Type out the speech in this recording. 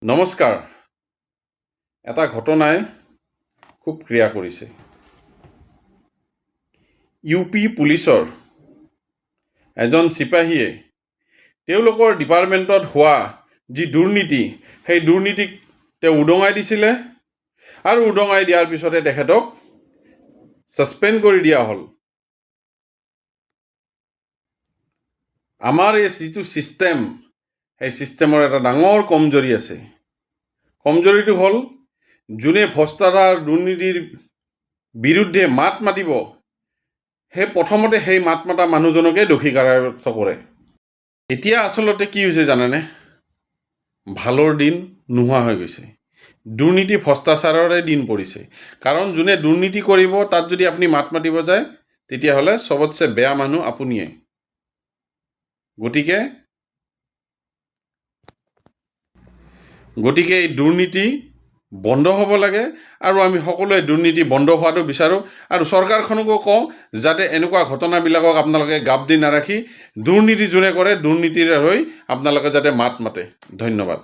নমস্কাৰ। এটা ঘটনাই খুব ক্ৰিয়া কৰিছে। ইউপি পুলিচৰ এজন চিপাহীয়ে তেওঁলোকৰ ডিপাৰ্টমেণ্টত হোৱা যি দুৰ্নীতি, সেই দুৰ্নীতিক তেওঁ উদঙাই দিছিলে আৰু উদঙাই দিয়াৰ পিছতে তেখেতক ছাছপেণ্ড কৰি দিয়া হ'ল। আমাৰ এই যিটো ছিষ্টেম, সেই ছিষ্টেমৰ এটা ডাঙৰ কমজোৰি আছে। কমজোৰিটো হ'ল, যোনে ভ্ৰষ্টাচাৰ দুৰ্নীতিৰ বিৰুদ্ধে মাত মাতিব, সেই প্ৰথমতে সেই মাত মতা মানুহজনকে দোষী কাৰায়ত্ব কৰে। এতিয়া আচলতে কি হৈছে জানেনে? ভালৰ দিন নোহোৱা হৈ গৈছে। দুৰ্নীতি ভ্ৰষ্টাচাৰৰে দিন পৰিছে। কাৰণ যোনে দুৰ্নীতি কৰিব, তাত যদি আপুনি মাত মাতিব যায়, তেতিয়াহ'লে চবতছে বেয়া মানুহ আপুনিয়ে। গতিকে এই দুৰ্নীতি বন্ধ হ'ব লাগে আৰু আমি সকলোৱে দুৰ্নীতি বন্ধ হোৱাটো বিচাৰোঁ। আৰু চৰকাৰখনকো কওঁ যাতে এনেকুৱা ঘটনাবিলাকক আপোনালোকে গাপ দি নাৰাখি দুৰ্নীতি যোনে কৰে দুৰ্নীতিৰ হৈ আপোনালোকে যাতে মাত মাতে। ধন্যবাদ।